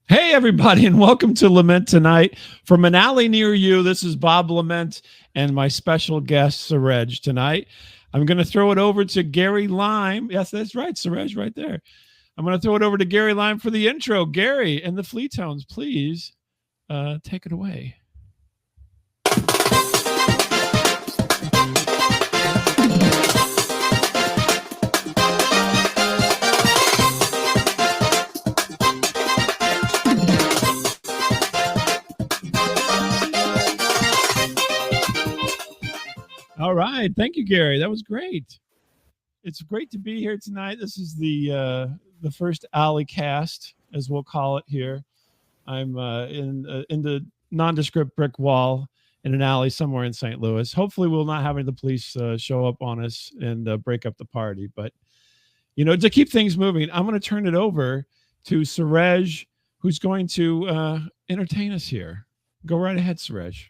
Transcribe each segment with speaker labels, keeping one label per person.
Speaker 1: Hey, everybody, and welcome to LeMent Tonight. From an alley near you, this is Bob LeMent and my special guest, Surej, tonight. I'm going to throw it over to Gary Lime. Yes, that's right, Surej, right there. I'm going to throw it over to Gary Lime for the intro. Gary and the Fleetones, please take it away. All right. Thank you, Gary. That was great. It's great to be here tonight. This is the first alley cast, as we'll call it here. I'm in the nondescript brick wall in an alley somewhere in St. Louis. Hopefully, we'll not have the police show up on us and break up the party. But to keep things moving, I'm going to turn it over to Surej, who's going to entertain us here. Go right ahead, Surej.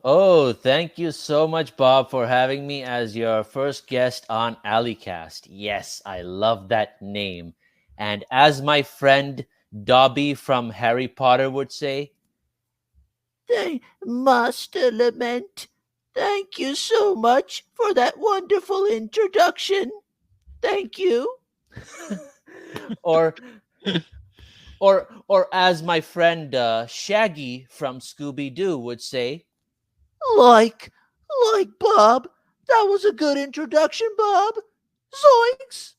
Speaker 2: Oh, thank you so much, Bob, for having me as your first guest on Alleycast. Yes, I love that name. And as my friend Dobby from Harry Potter would say,
Speaker 3: Master LeMent, thank you so much for that wonderful introduction. Thank you.
Speaker 2: or or as my friend Shaggy from Scooby Doo would say,
Speaker 3: Like Bob. That was a good introduction, Bob. Zoinks!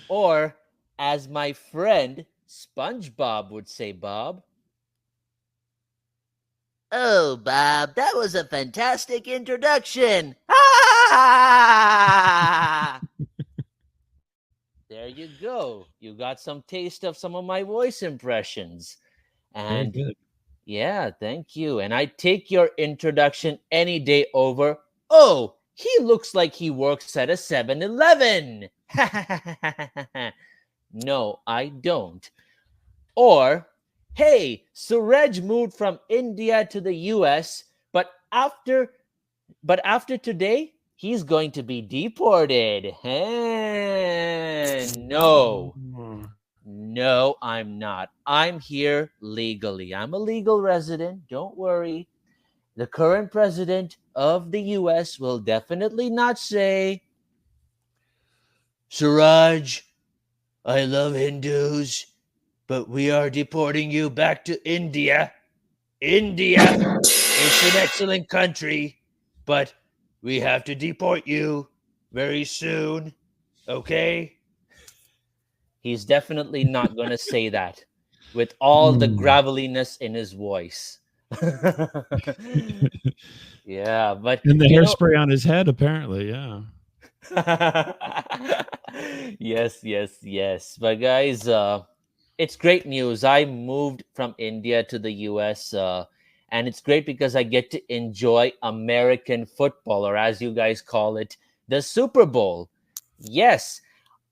Speaker 2: or as my friend SpongeBob would say, Bob.
Speaker 3: Oh, Bob, that was a fantastic introduction.
Speaker 2: There you go. You got some taste of some of my voice impressions. And
Speaker 1: Very good.
Speaker 2: yeah, thank you. And I take your introduction any day over. Oh, he looks like he works at a 7-Eleven. No, I don't. Or, hey, Suraj moved from India to the US, but after today, he's going to be deported. No, I'm not. I'm here legally. I'm a legal resident. Don't worry. The current president of the US will definitely not say, Suraj, I love Hindus, but we are deporting you back to India. India is an excellent country, but we have to deport you very soon. Okay? He's definitely not going to say that with all the graveliness in his voice. Yeah, but
Speaker 1: And the hairspray on his head, apparently, yeah.
Speaker 2: Yes. But guys, it's great news. I moved from India to the US, and it's great because I get to enjoy American football, or as you guys call it, the Super Bowl. Yes,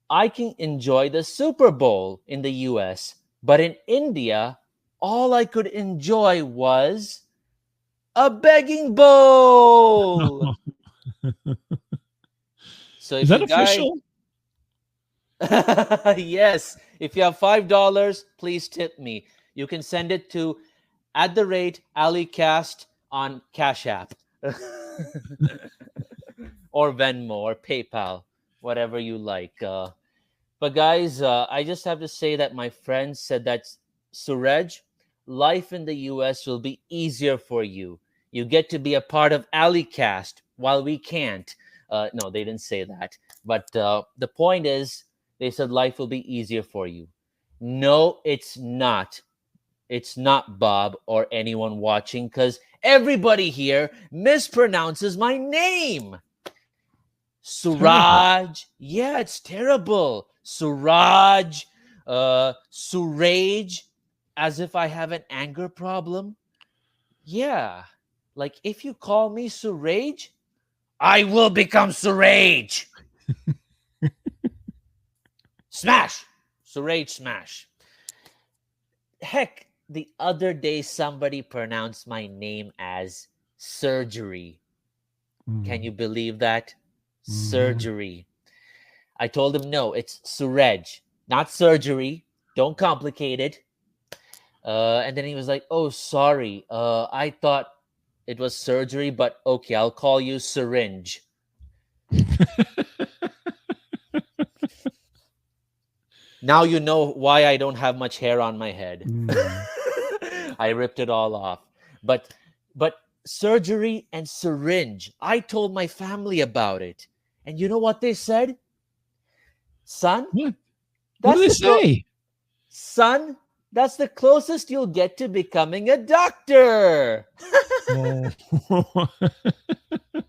Speaker 2: I can enjoy the Super Bowl in the US, but in India, all I could enjoy was a begging bowl. So
Speaker 1: Is that official?
Speaker 2: Yes, if you have $5, please tip me. You can send it to @AlleyCast on Cash App or Venmo or PayPal, whatever you like. But guys, I just have to say that my friend said that, Suraj, life in the US will be easier for you. You get to be a part of Alleycast while we can't. No, they didn't say that. But the point is, they said life will be easier for you. No, it's not. It's not, Bob, or anyone watching, because everybody here mispronounces my name. Suraj. Yeah, it's terrible. Suraj, Suraj, as if I have an anger problem. Yeah, like if you call me Suraj, I will become Suraj. Smash! Suraj smash. Heck, the other day somebody pronounced my name as surgery. Can you believe that? Surgery. I told him, no, it's Suraj, not surgery. Don't complicate it. And then he was like, oh, sorry. I thought it was surgery, but okay, I'll call you syringe. Now you know why I don't have much hair on my head.
Speaker 1: Mm.
Speaker 2: I ripped it all off. But surgery and syringe. I told my family about it. And you know what they said? Son,
Speaker 1: What? What do
Speaker 2: that's
Speaker 1: they
Speaker 2: the
Speaker 1: say?
Speaker 2: son, that's the closest you'll get to becoming a doctor.
Speaker 1: Oh.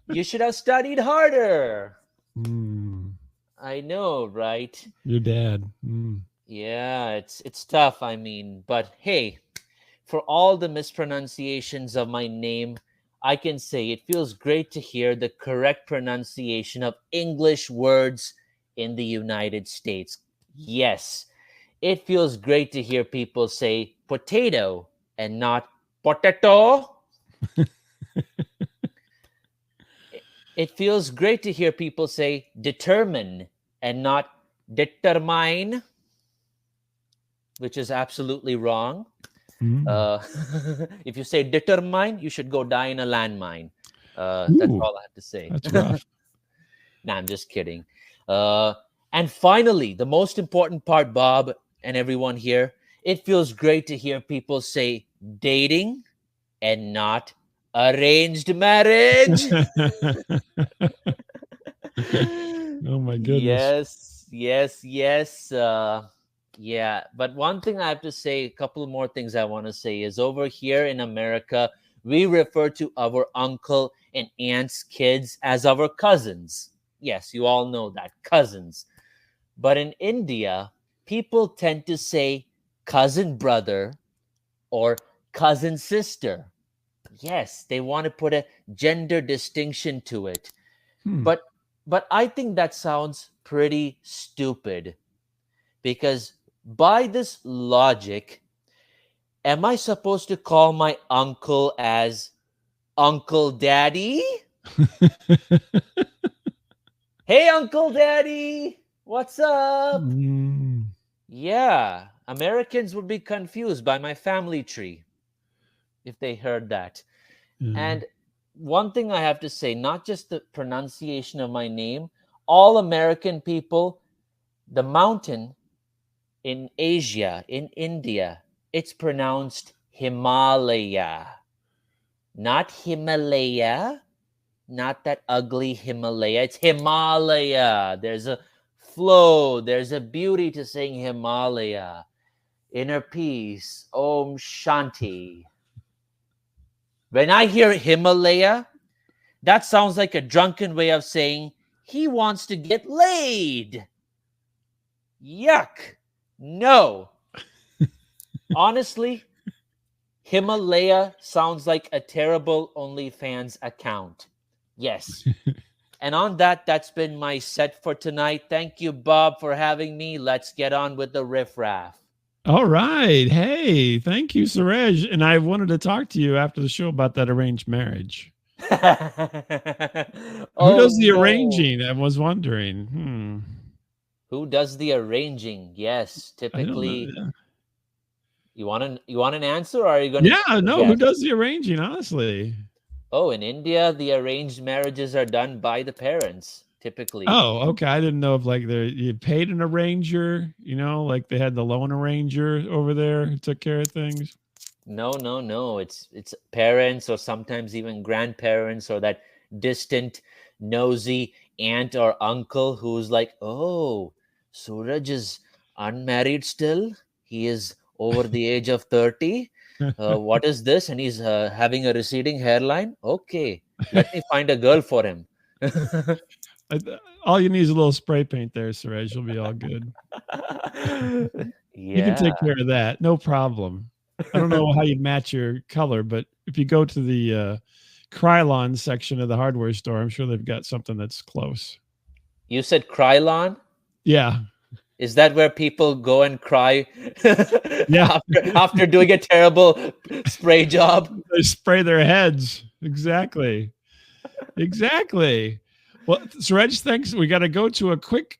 Speaker 2: You should have studied harder.
Speaker 1: Mm.
Speaker 2: I know, right?
Speaker 1: Your dad. Mm.
Speaker 2: Yeah, it's tough, I mean, but hey, for all the mispronunciations of my name, I can say it feels great to hear the correct pronunciation of English words in the United States. Yes, it feels great to hear people say potato and not potato. It feels great to hear people say determine and not determine, which is absolutely wrong.
Speaker 1: Mm.
Speaker 2: Uh, if you say determine, you should go die in a landmine. That's
Speaker 1: Ooh,
Speaker 2: all I have to say.
Speaker 1: that's rough.
Speaker 2: Nah, I'm just kidding. Uh, and finally, the most important part, Bob and everyone here, it feels great to hear people say dating and not arranged marriage.
Speaker 1: Oh my goodness.
Speaker 2: Yes, yes, yes. Yeah, but one thing I have to say, a couple more things I want to say is over here in America, we refer to our uncle and aunt's kids as our cousins. Yes, you all know that, cousins. But in India, people tend to say cousin brother or cousin sister. Yes, they want to put a gender distinction to it.
Speaker 1: Hmm.
Speaker 2: But I think that sounds pretty stupid because by this logic, am I supposed to call my uncle as Uncle Daddy? Hey, Uncle Daddy, what's up?
Speaker 1: Mm.
Speaker 2: Yeah, Americans would be confused by my family tree if they heard that.
Speaker 1: Yeah.
Speaker 2: And one thing I have to say, not just the pronunciation of my name, all American people, the mountain in Asia, in India, it's pronounced Himalaya, not Himalaya, not that ugly Himalaya. It's Himalaya. There's a flow, there's a beauty to saying Himalaya. Inner peace, Om Shanti. When I hear Himalaya, that sounds like a drunken way of saying he wants to get laid. Yuck. No. Honestly, Himalaya sounds like a terrible OnlyFans account. Yes. And on that, that's been my set for tonight. Thank you, Bob, for having me. Let's get on with the riffraff.
Speaker 1: All right. Hey, thank you, Suraj. And I wanted to talk to you after the show about that arranged marriage. Who
Speaker 2: Oh
Speaker 1: does the
Speaker 2: no.
Speaker 1: arranging? I was wondering.
Speaker 2: Who does the arranging? Yes,
Speaker 1: I don't know.
Speaker 2: typically. You want an answer, or are you going to
Speaker 1: Yeah, no, who
Speaker 2: guess?
Speaker 1: does the arranging, honestly?
Speaker 2: Oh, in India, the arranged marriages are done by the parents, typically.
Speaker 1: Oh, okay. I didn't know if like you paid an arranger, like they had the loan arranger over there who took care of things.
Speaker 2: No, no, no. It's parents or sometimes even grandparents or that distant, nosy aunt or uncle who's like, "Oh, Suraj is unmarried still. He is over the age of 30. What is this?" And he's having a receding hairline. Okay, let me find a girl for him.
Speaker 1: All you need is a little spray paint there, Suraj. You'll be all good. You can
Speaker 2: Yeah.
Speaker 1: take care of that. No problem. I don't know how you'd match your color, but if you go to the Krylon section of the hardware store, I'm sure they've got something that's close.
Speaker 2: You said Krylon?
Speaker 1: Yeah.
Speaker 2: Is that where people go and cry
Speaker 1: Yeah.
Speaker 2: after doing a terrible spray job?
Speaker 1: They spray their heads. Exactly. Exactly. Well, Suraj, thanks. We got to go to a quick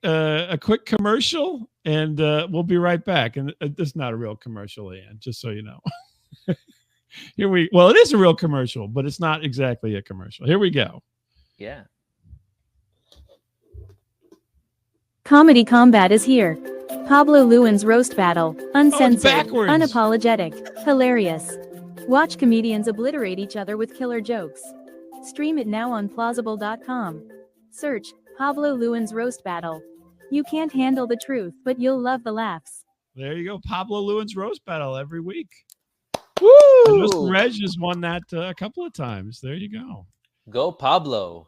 Speaker 1: commercial, and we'll be right back. And this is not a real commercial, Ian, just so you know. Well, it is a real commercial, but it's not exactly a commercial. Here we go.
Speaker 2: Yeah.
Speaker 4: Comedy Combat is here. Pablo Lewin's Roast Battle. Uncensored,
Speaker 1: backwards.
Speaker 4: unapologetic, hilarious. Watch comedians obliterate each other with killer jokes. Stream it now on plausible.com. Search Pablo Lewin's Roast Battle. You can't handle the truth, but you'll love the laughs.
Speaker 1: There you go. Pablo Lewin's Roast Battle every week. Woo! Reg has won that a couple of times. There you go.
Speaker 2: Go Pablo.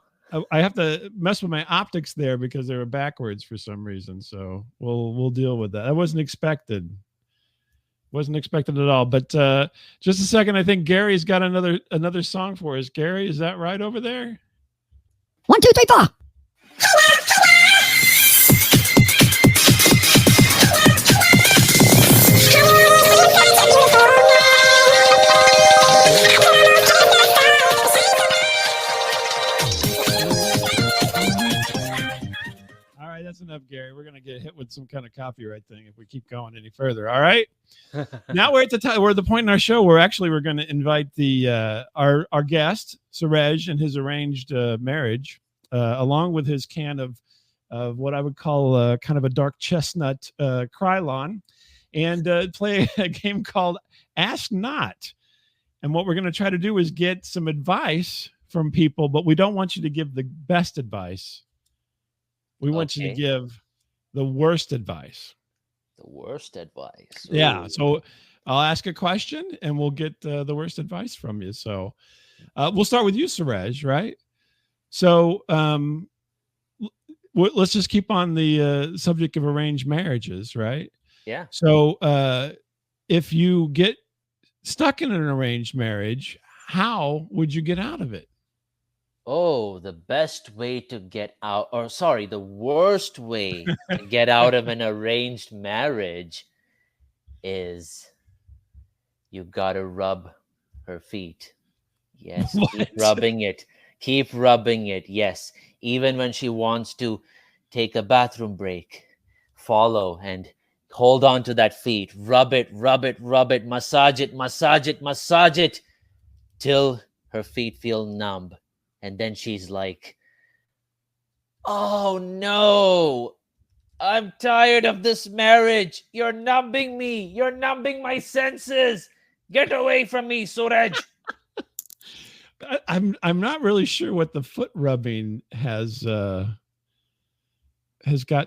Speaker 1: I have to mess with my optics there because they were backwards for some reason. So we'll deal with that. I wasn't expected. Wasn't expected at all. But just a second, I think Gary's got another song for us. Gary, is that right over there?
Speaker 5: 1, 2, 3, 4.
Speaker 1: All right, that's enough, Gary. We're gonna get hit with some kind of copyright thing if we keep going any further. All right. Now we're at the point in our show where we're going to invite the our guest Suraj and his arranged marriage, along with his can of what I would call kind of a dark chestnut Krylon, and play a game called Ask Not. And what we're going to try to do is get some advice from people, but we don't want you to give the best advice. We want you to give the worst advice.
Speaker 2: The worst advice.
Speaker 1: Ooh. Yeah. So I'll ask a question and we'll get the worst advice from you. So we'll start with you, Suraj, right? So let's just keep on the subject of arranged marriages, right?
Speaker 2: Yeah.
Speaker 1: So if you get stuck in an arranged marriage, how would you get out of it?
Speaker 2: Oh, the best way to get out, the worst way to get out of an arranged marriage is you gotta rub her feet. Yes,
Speaker 1: What?
Speaker 2: keep rubbing it. Keep rubbing it. Yes, even when she wants to take a bathroom break, follow and hold on to that feet. Rub it, rub it, rub it. Massage it, massage it, massage it till her feet feel numb. And then she's like, oh no, I'm tired of this marriage. You're numbing me. You're numbing my senses. Get away from me, Suraj.
Speaker 1: I'm not really sure what the foot rubbing has got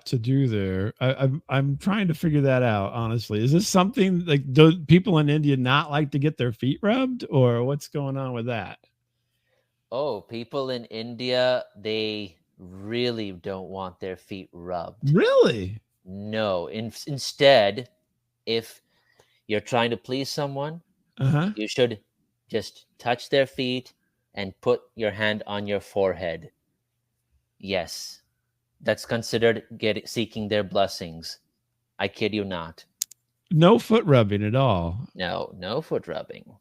Speaker 1: to do there. I'm trying to figure that out, honestly. Is this something like, do people in India not like to get their feet rubbed, or what's going on with that?
Speaker 2: Oh, people in India, they really don't want their feet rubbed.
Speaker 1: Really?
Speaker 2: No. Instead, if you're trying to please someone, you should just touch their feet and put your hand on your forehead. Yes, that's considered seeking their blessings. I kid you not.
Speaker 1: No foot rubbing at all.
Speaker 2: No foot rubbing.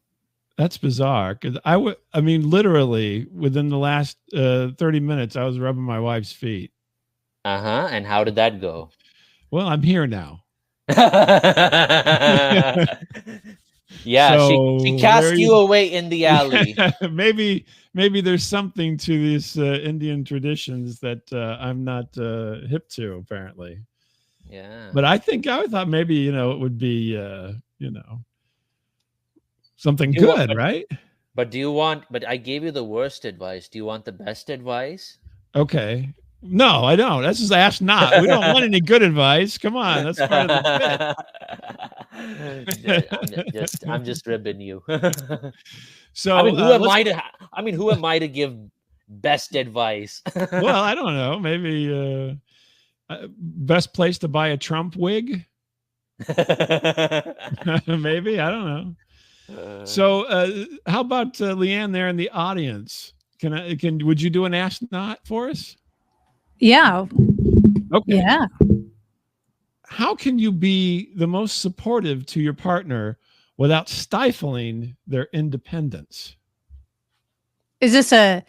Speaker 1: That's bizarre, because I mean, literally within the last 30 minutes, I was rubbing my wife's feet.
Speaker 2: And how did that go?
Speaker 1: Well, I'm here now.
Speaker 2: Yeah,
Speaker 1: so
Speaker 2: she cast you away in the alley.
Speaker 1: Maybe there's something to these Indian traditions that I'm not hip to, apparently.
Speaker 2: Yeah.
Speaker 1: But I thought maybe, it would be, something good, right?
Speaker 2: But I gave you the worst advice. Do you want the best advice?
Speaker 1: Okay. No, I don't. That's just Ask Not. We don't want any good advice. Come on. That's part of the
Speaker 2: bit. I'm just ribbing you.
Speaker 1: So
Speaker 2: who am I to give best advice?
Speaker 1: Well, I don't know. Maybe best place to buy a Trump wig? Maybe. I don't know. So how about Leanne there in the audience? Would you do an Ask Not for us?
Speaker 5: Yeah.
Speaker 1: Okay.
Speaker 5: Yeah.
Speaker 1: How can you be the most supportive to your partner without stifling their independence?
Speaker 5: Is this a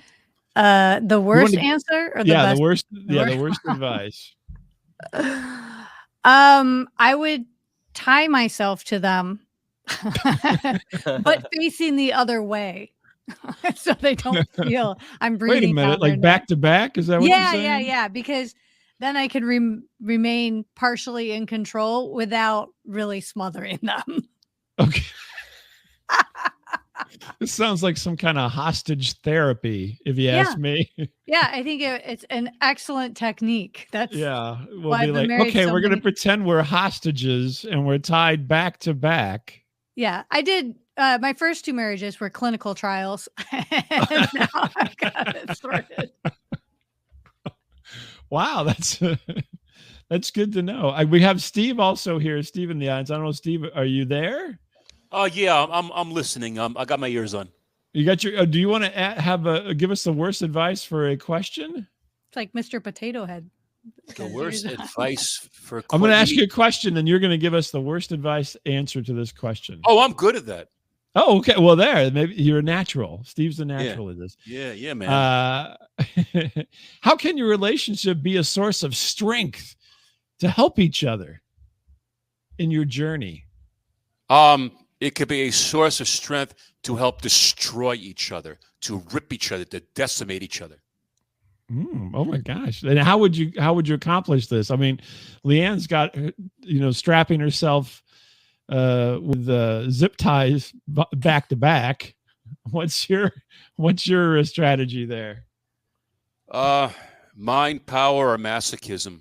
Speaker 5: The worst
Speaker 1: to-
Speaker 5: answer or the
Speaker 1: Yeah,
Speaker 5: best?
Speaker 1: the worst.
Speaker 5: the
Speaker 1: Yeah,
Speaker 5: worst?
Speaker 1: the worst advice.
Speaker 5: I would tie myself to them, but facing the other way, so they don't feel I'm
Speaker 1: Wait a
Speaker 5: breathing
Speaker 1: minute,
Speaker 5: down their
Speaker 1: like
Speaker 5: neck.
Speaker 1: back to back? Is that what you're
Speaker 5: Yeah,
Speaker 1: saying?
Speaker 5: yeah. Because then I could remain partially in control without really smothering them.
Speaker 1: Okay. This sounds like some kind of hostage therapy, if you ask me.
Speaker 5: Yeah, I think it's an excellent technique. That's
Speaker 1: Yeah, we'll
Speaker 5: why
Speaker 1: be
Speaker 5: I've been
Speaker 1: like,
Speaker 5: married
Speaker 1: okay,
Speaker 5: so
Speaker 1: we're gonna
Speaker 5: many.
Speaker 1: pretend we're hostages and we're tied back to back.
Speaker 5: Yeah, I did. My first 2 marriages were clinical trials, and now I've got it sorted.
Speaker 1: Wow, that's good to know. We have Steve also here. Steve in the audience. I don't know, Steve, are you there?
Speaker 6: Yeah, I'm listening. I got my ears on.
Speaker 1: You got your. Do you want to give us the worst advice for a question?
Speaker 5: It's like Mr. Potato Head.
Speaker 6: The worst advice for.
Speaker 1: I'm going to ask you a question, and you're going to give us the worst advice answer to this question.
Speaker 6: Oh, I'm good at that.
Speaker 1: Oh, okay. Well, maybe you're a natural. Steve's a natural at this.
Speaker 6: Yeah, man.
Speaker 1: How can your relationship be a source of strength to help each other in your journey?
Speaker 6: It could be a source of strength to help destroy each other, to rip each other, to decimate each other.
Speaker 1: Oh my gosh! And how would you accomplish this? I mean, Leanne's got strapping herself with zip ties back to back. What's your strategy there?
Speaker 6: Mind power or masochism.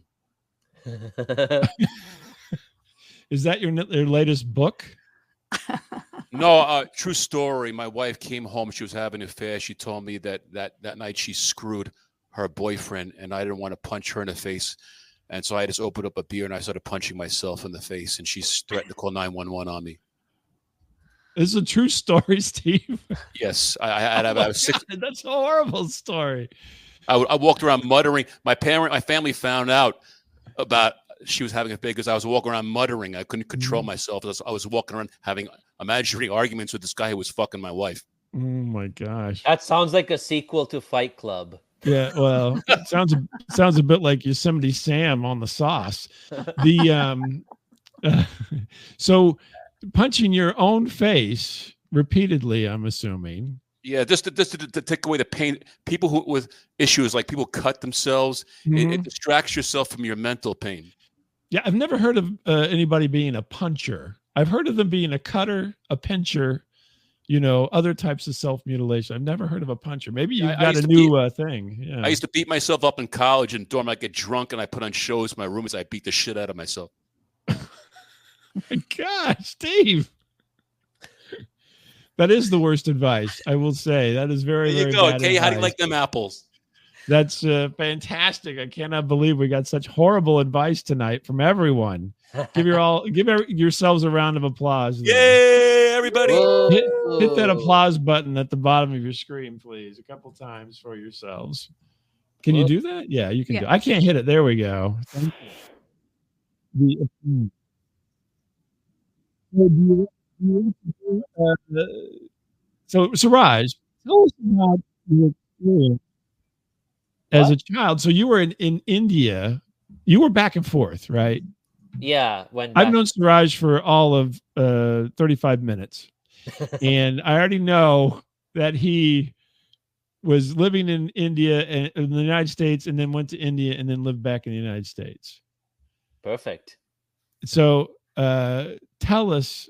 Speaker 1: Is that your latest book?
Speaker 6: No, true story. My wife came home. She was having an affair. She told me that night she screwed her boyfriend, and I didn't want to punch her in the face. And so I just opened up a beer and I started punching myself in the face, and she threatened to call 911 on me.
Speaker 1: This is a true story, Steve.
Speaker 6: Yes, I was sick.
Speaker 1: God, that's a horrible story.
Speaker 6: I walked around muttering. My family found out about she was having a affair because I was walking around muttering. I couldn't control myself. I was walking around having imaginary arguments with this guy who was fucking my wife.
Speaker 1: Oh my gosh.
Speaker 2: That sounds like a sequel to Fight Club.
Speaker 1: Yeah, well, it sounds a bit like Yosemite Sam on the sauce. So punching your own face repeatedly, I'm assuming.
Speaker 6: Yeah, just to take away the pain. People with issues, like people cut themselves. It distracts yourself from your mental pain.
Speaker 1: Yeah, I've never heard of anybody being a puncher. I've heard of them being a cutter, a pincher, other types of self-mutilation. I've never heard of a puncher. Maybe you've got a new thing. Yeah.
Speaker 6: I used to beat myself up in college and dorm. I'd get drunk and I put on shows for my roommates. I beat the shit out of myself.
Speaker 1: My gosh, Steve. That is the worst advice, I will say. That is very,
Speaker 6: there you
Speaker 1: very
Speaker 6: go.
Speaker 1: bad
Speaker 6: Okay, how do you
Speaker 1: advice.
Speaker 6: like them apples?
Speaker 1: That's fantastic. I cannot believe we got such horrible advice tonight from everyone. Give yourselves a round of applause.
Speaker 6: Yay, everybody.
Speaker 1: Hit that applause button at the bottom of your screen, please, a couple times for yourselves. Can you do that? Yeah, you can do it. I can't hit it. There we go. Thank you. So Raj, tell us about your experience as a child. So you were in India. You were back and forth, right?
Speaker 2: Yeah, when
Speaker 1: I've known Suraj for all of 35 minutes. And I already know that he was living in India and in the United States, and then went to India and then lived back in the United States.
Speaker 2: Perfect.
Speaker 1: So tell us,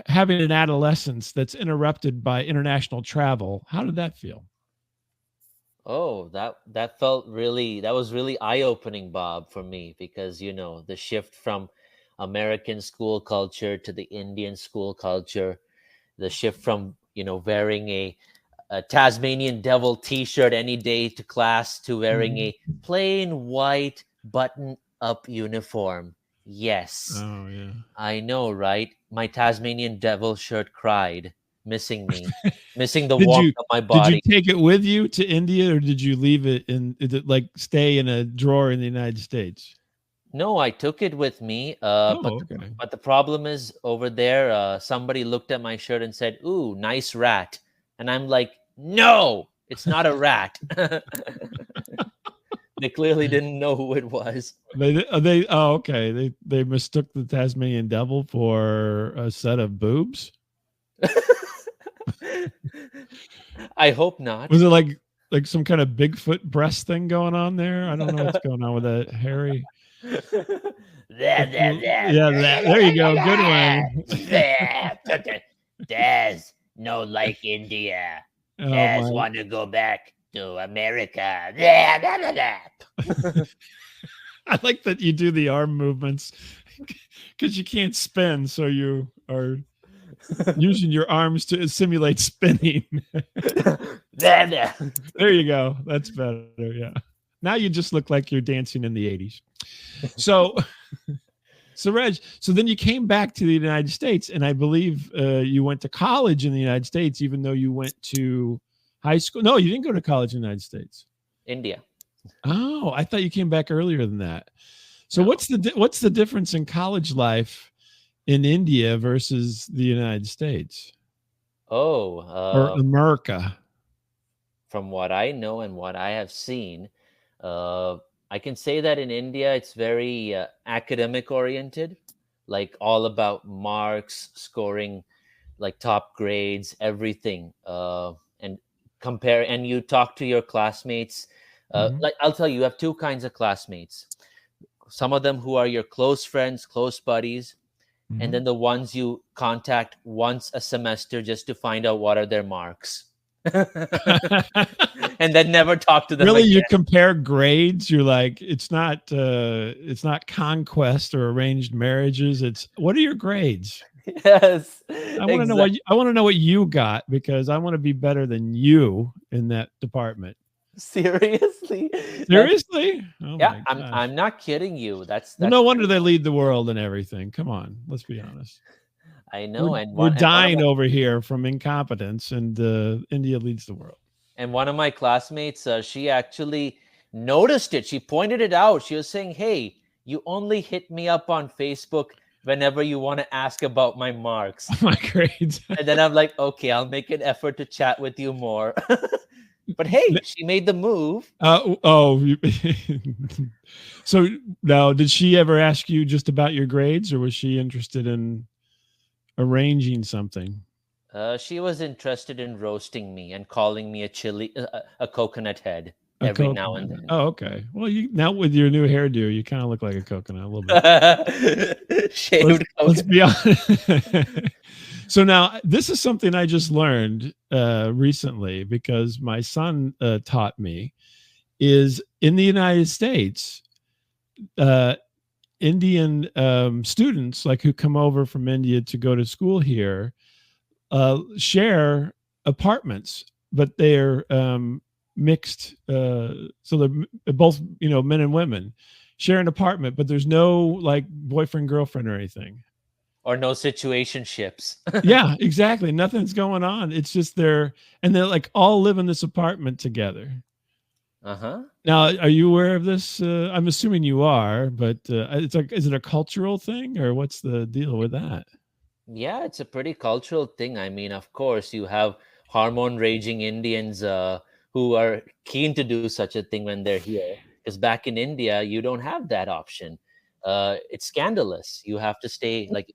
Speaker 1: having an adolescence that's interrupted by international travel, how did that feel?
Speaker 2: Oh, that was really eye-opening, Bob, for me, because the shift from American school culture to the Indian school culture, the shift from wearing a Tasmanian devil t-shirt any day to class to wearing a plain white button-up uniform. Yes.
Speaker 1: Oh yeah.
Speaker 2: I know, right? My Tasmanian devil shirt cried, missing me, missing the warmth of my body.
Speaker 1: Did you take it with you to India, or did you leave it stay in a drawer in the United States?
Speaker 2: No, I took it with me.
Speaker 1: Okay.
Speaker 2: But the problem is over there, somebody looked at my shirt and said, "Ooh, nice rat." And I'm like, "No, It's not a rat. They clearly didn't know who it was.
Speaker 1: Okay. They mistook the Tasmanian devil for a set of boobs.
Speaker 2: I hope not.
Speaker 1: Was it like some kind of Bigfoot breast thing going on there? I don't know what's going on with that hairy.
Speaker 3: There, there, there.
Speaker 1: Yeah, there you go. Good one.
Speaker 3: There. There's no like India.
Speaker 1: Oh
Speaker 3: There's
Speaker 1: my.
Speaker 3: want to go back to America. There, there, there, there.
Speaker 1: I like that you do the arm movements because you can't spin, so you are using your arms to simulate spinning.
Speaker 3: There, there.
Speaker 1: There you go. That's better. Yeah. Now you just look like you're dancing in the 80s. So, Reg, so then you came back to the United States, and I believe you went to college in the United States, even though you went to high school. No, you didn't go to college in the United States.
Speaker 2: India.
Speaker 1: Oh, I thought you came back earlier than that. So
Speaker 2: No.
Speaker 1: what's the difference in college life in India versus the United States or America?
Speaker 2: From what I know and what I have seen, I can say that in India it's very academic oriented, like all about marks, scoring, like top grades, everything. And compare, and you talk to your classmates.
Speaker 1: Mhm.
Speaker 2: Like I'll tell you, you have two kinds of classmates. Some of them who are your close friends, close buddies,
Speaker 1: Mhm.
Speaker 2: and then the ones you contact once a semester just to find out what are their marks. And then never talk to them
Speaker 1: Really,
Speaker 2: again.
Speaker 1: you compare grades. You're like, it's not conquest or arranged marriages. It's what are your grades?
Speaker 2: Yes,
Speaker 1: I want to know I want to know what you got because I want to be better than you in that department.
Speaker 2: Seriously.
Speaker 1: Seriously? Oh
Speaker 2: Yeah,
Speaker 1: my gosh.
Speaker 2: I'm not kidding you. That's
Speaker 1: Well, no wonder they lead the world and everything. Come on, let's be honest.
Speaker 2: I know.
Speaker 1: We're dying over here from incompetence, and India leads the world.
Speaker 2: And one of my classmates, she actually noticed it. She pointed it out. She was saying, "Hey, you only hit me up on Facebook whenever you want to ask about my marks."
Speaker 1: My grades.
Speaker 2: And then I'm like, "Okay, I'll make an effort to chat with you more." But hey, she made the move.
Speaker 1: So now, did she ever ask you just about your grades, or was she interested in arranging something?
Speaker 2: She was interested in roasting me and calling me a coconut head every now and then.
Speaker 1: Oh, okay. Well, you now with your new hairdo, you kind of look like a coconut a little bit.
Speaker 2: Shaved
Speaker 1: Let's
Speaker 2: coconut.
Speaker 1: be honest. So now this is something I just learned recently because my son taught me. Is in the United States, Indian students like who come over from India to go to school here share apartments, but they're mixed. So they're both, men and women share an apartment, but there's no like boyfriend, girlfriend or anything.
Speaker 2: Or no situationships.
Speaker 1: Yeah, exactly. Nothing's going on. It's just they're like all live in this apartment together.
Speaker 2: Uh-huh.
Speaker 1: Now, are you aware of this? I'm assuming you are, but it's like, is it a cultural thing or what's the deal with that?
Speaker 2: Yeah, it's a pretty cultural thing. I mean, of course, you have hormone raging Indians who are keen to do such a thing when they're here. Because back in India, you don't have that option. It's scandalous. You have to stay like.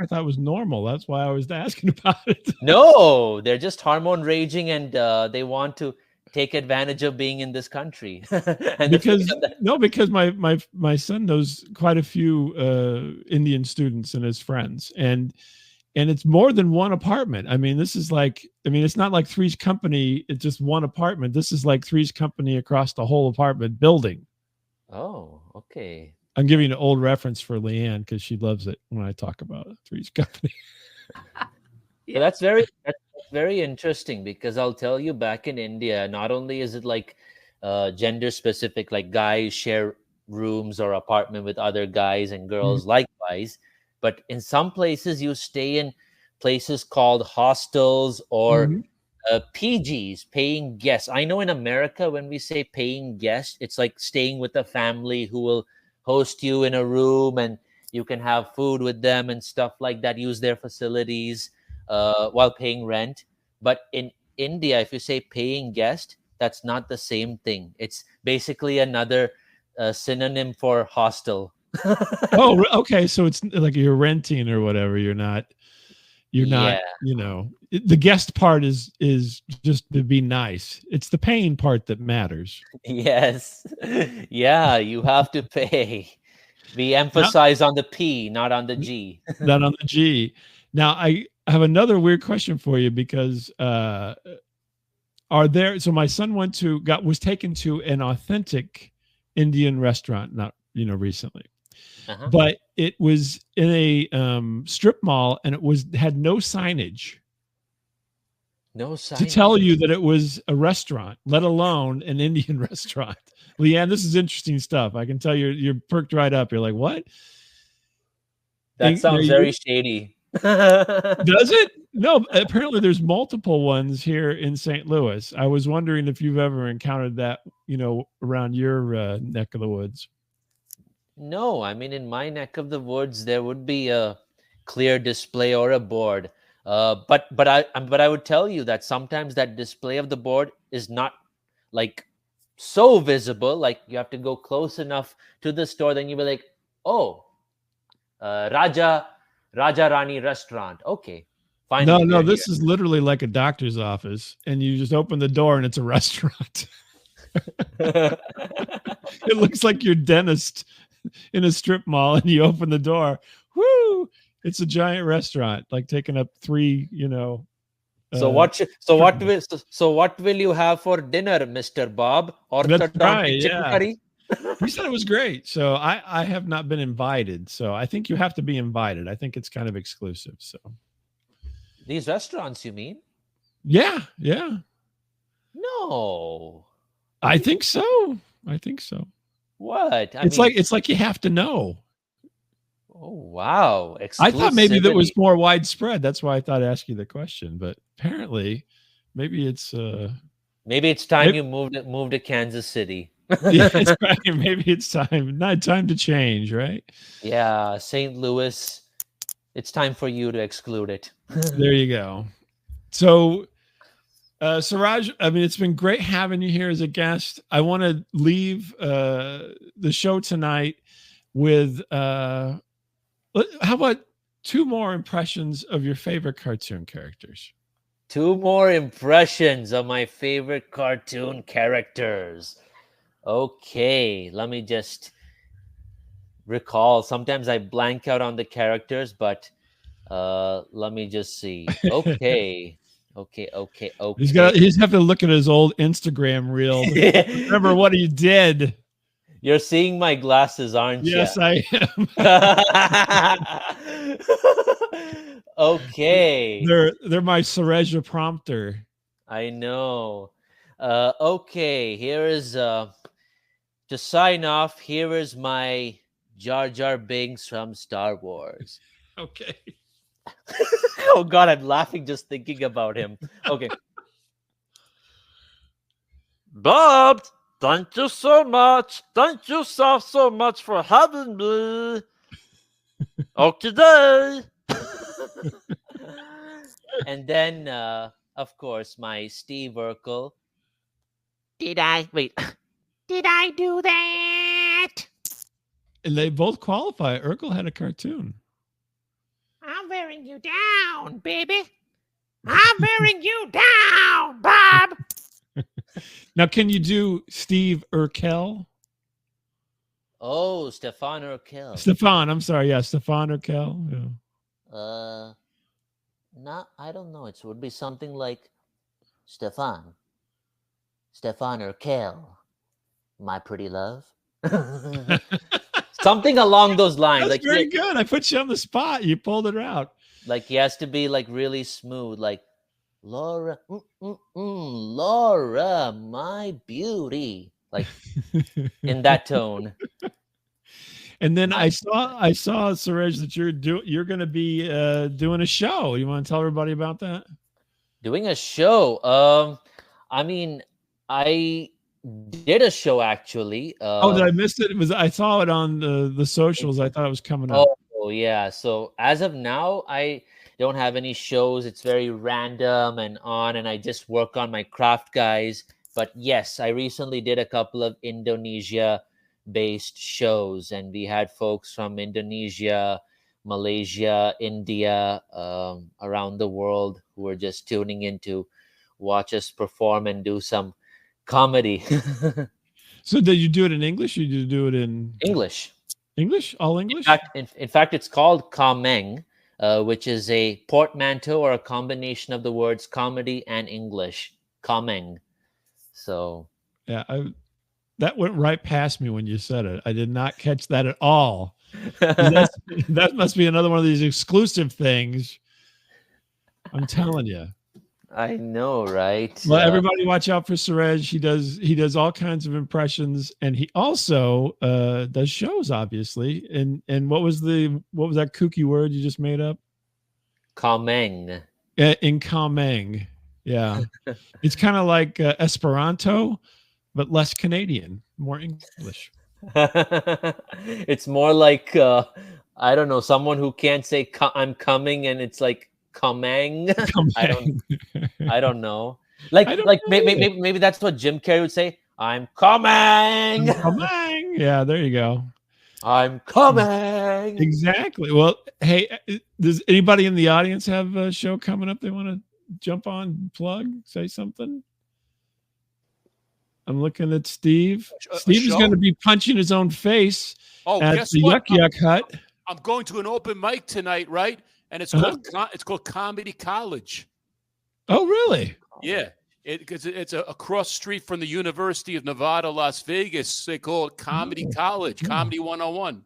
Speaker 1: I thought it was normal. That's why I was asking about it.
Speaker 2: No, they're just hormone raging and they want to take advantage of being in this country. And
Speaker 1: because my son knows quite a few Indian students and his friends, and it's more than one apartment. I mean, this is like, it's not like Three's Company. It's just one apartment. This is like Three's Company across the whole apartment building.
Speaker 2: Oh, okay.
Speaker 1: I'm giving an old reference for Leanne because she loves it when I talk about Three's Company.
Speaker 2: Yeah. That's very interesting because I'll tell you, back in India, not only is it like gender specific, like guys share rooms or apartment with other guys and girls likewise, but in some places you stay in places called hostels or PGs, paying guests. I know in America, when we say paying guests, it's like staying with a family who will host you in a room and you can have food with them and stuff like that, use their facilities while paying rent. But in India, if you say paying guest, that's not the same thing. It's basically another synonym for hostel.
Speaker 1: Oh, okay. So it's like you're renting or whatever. You're not.
Speaker 2: Yeah.
Speaker 1: The guest part is just to be nice. It's the paying part that matters.
Speaker 2: Yes. Yeah, you have to pay. We
Speaker 1: Now,
Speaker 2: emphasize on the P, not on the G.
Speaker 1: not on the G. Now, I have another weird question for you because so my son was taken to an authentic Indian restaurant, not recently,
Speaker 2: Uh-huh.
Speaker 1: but it was in a strip mall, and had no signage
Speaker 2: No
Speaker 1: to tell
Speaker 2: signage.
Speaker 1: you that it was a restaurant, let alone an Indian restaurant. Leanne, this is interesting stuff. I can tell you're perked right up. You're like, what?
Speaker 2: That sounds very shady.
Speaker 1: Does it? No, apparently there's multiple ones here in St. Louis. I was wondering if you've ever encountered that, around your neck of the woods.
Speaker 2: No, I mean, in my neck of the woods, there would be a clear display or a board. But I would tell you that sometimes that display of the board is not like so visible. Like you have to go close enough to the store, then you'll be like, oh, Raja Rani restaurant. Okay, finally
Speaker 1: No,
Speaker 2: we're here.
Speaker 1: this is literally like a doctor's office, and you just open the door and it's a restaurant. It looks like your dentist in a strip mall, and you open the door. Whoo! It's a giant restaurant, like taking up 3.
Speaker 2: So what will you have for dinner, Mr. Bob?
Speaker 1: That's
Speaker 2: Orthodontic
Speaker 1: right.
Speaker 2: chicken
Speaker 1: Yeah.
Speaker 2: curry?
Speaker 1: He said it was great. So I have not been invited. So I think you have to be invited. I think it's kind of exclusive. So
Speaker 2: These restaurants, you mean?
Speaker 1: yeah.
Speaker 2: No.
Speaker 1: I think so.
Speaker 2: What?
Speaker 1: It's like you have to know.
Speaker 2: Oh wow!
Speaker 1: I thought maybe that was
Speaker 2: Exclusivity.
Speaker 1: more widespread. That's why I thought I'd ask you the question. But apparently, maybe it's
Speaker 2: Maybe it's time you move to Kansas City.
Speaker 1: yeah, it's right. Maybe it's time to change, right?
Speaker 2: Yeah, St. Louis. It's time for you to exclude it.
Speaker 1: There you go. So, Siraj, I mean, it's been great having you here as a guest. I want to leave the show tonight with how about 2 more impressions of your favorite cartoon characters?
Speaker 2: 2 more impressions of my favorite cartoon characters. Okay, let me just recall. Sometimes I blank out on the characters, but let me just see. Okay.
Speaker 1: He's have to look at his old Instagram reel to remember what he did.
Speaker 2: You're seeing my glasses, aren't you?
Speaker 1: Yes, I am.
Speaker 2: Okay.
Speaker 1: They're my Cereja prompter.
Speaker 2: I know. Okay, here is to sign off. Here is my Jar Jar Binks from Star Wars.
Speaker 1: Okay.
Speaker 2: Oh God, I'm laughing just thinking about him. Okay.
Speaker 7: Bob, thank you so much. Thank you so much for having me. Okay.
Speaker 2: And then, of course, my Steve Urkel.
Speaker 3: Did I do that?
Speaker 1: And they both qualify. Urkel had a cartoon.
Speaker 3: I'm wearing you down, baby. I'm wearing you down, Bob.
Speaker 1: Now, can you do Steve Urkel?
Speaker 2: Oh, Stefan Urkel.
Speaker 1: Stefan, I'm sorry. Yeah, Stefan Urkel. Yeah.
Speaker 2: I don't know. It would be something like Stefan Urkel, my pretty love. Something along those lines.
Speaker 1: That's very good. I put you on the spot. You pulled it out.
Speaker 2: Like he has to be like really smooth, like Laura, Laura, my beauty, like in that tone.
Speaker 1: And then I saw, Surej, that you're going to be doing a show. You want to tell everybody about that?
Speaker 2: Doing a show. I mean, I did a show actually.
Speaker 1: Did I miss it? I saw it on the socials. I thought it was coming up.
Speaker 2: Oh So yeah, so as of now, I don't have any shows. It's very random and I just work on my craft, guys. But yes, I recently did a couple of Indonesia-based shows, and we had folks from Indonesia, Malaysia, India, around the world who were just tuning in to watch us perform and do some comedy.
Speaker 1: So did you do it in English or did you do it in
Speaker 2: English.
Speaker 1: English? All
Speaker 2: In
Speaker 1: English?
Speaker 2: fact, in fact, it's called Kameng, which is a portmanteau or a combination of the words comedy and English. Kameng. So
Speaker 1: Yeah, that went right past me when you said it. I did not catch that at all. That must be another one of these exclusive things. I'm telling you.
Speaker 2: I know, right?
Speaker 1: Well, everybody watch out for Suraj. He does all kinds of impressions, and he also does shows, obviously. And what was that kooky word you just made up?
Speaker 2: Kameng.
Speaker 1: In Kameng. Yeah. It's kind of like Esperanto, but less Canadian, more English.
Speaker 2: It's more like I don't know, someone who can't say I'm coming, and it's like Kameng. I don't know.
Speaker 1: I don't
Speaker 2: Like
Speaker 1: know either.
Speaker 2: maybe that's what Jim Carrey would say. I'm coming.
Speaker 1: Kameng. Yeah, there you go.
Speaker 2: I'm coming.
Speaker 1: Exactly. Well, hey, does anybody in the audience have a show coming up they want to jump on, plug, say something? I'm looking at Steve. Steve is going to be punching his own face at
Speaker 6: guess
Speaker 1: the
Speaker 6: what?
Speaker 1: Yuck Hut.
Speaker 6: I'm going to an open mic tonight, right? And it's called Comedy College.
Speaker 1: Oh, really?
Speaker 6: Yeah, because it's across the street from the University of Nevada, Las Vegas. They call it Comedy College, Comedy 101.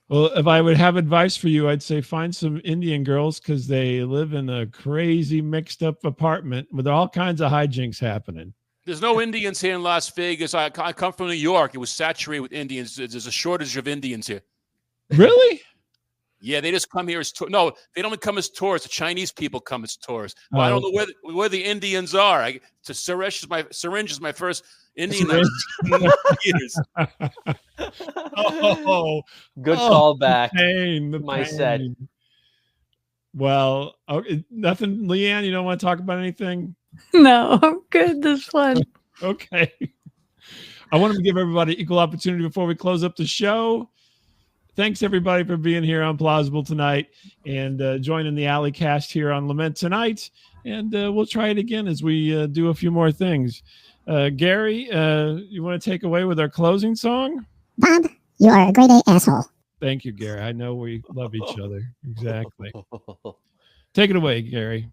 Speaker 1: Well, if I would have advice for you, I'd say find some Indian girls because they live in a crazy mixed up apartment with all kinds of hijinks happening.
Speaker 6: There's no Indians here in Las Vegas. I come from New York. It was saturated with Indians. There's a shortage of Indians here.
Speaker 1: Really?
Speaker 6: Yeah, they just come here as no, they don't come as tourists. The Chinese people come as tourists. Well, I don't know where the Indians are. Syringe is my first Indian years.
Speaker 2: Good callback.
Speaker 1: The
Speaker 2: my set.
Speaker 1: Well, okay, nothing, Leanne. You don't want to talk about anything?
Speaker 5: No, I'm good this one.
Speaker 1: Okay. I want to give everybody equal opportunity before we close up the show. Thanks, everybody, for being here on Plausible tonight and joining the Alley Cast here on LeMent tonight. And we'll try it again as we do a few more things. Gary, you want to take away with our closing song?
Speaker 8: Bob, you are a grade A asshole.
Speaker 1: Thank you, Gary. I know we love each other. Exactly. Take it away, Gary.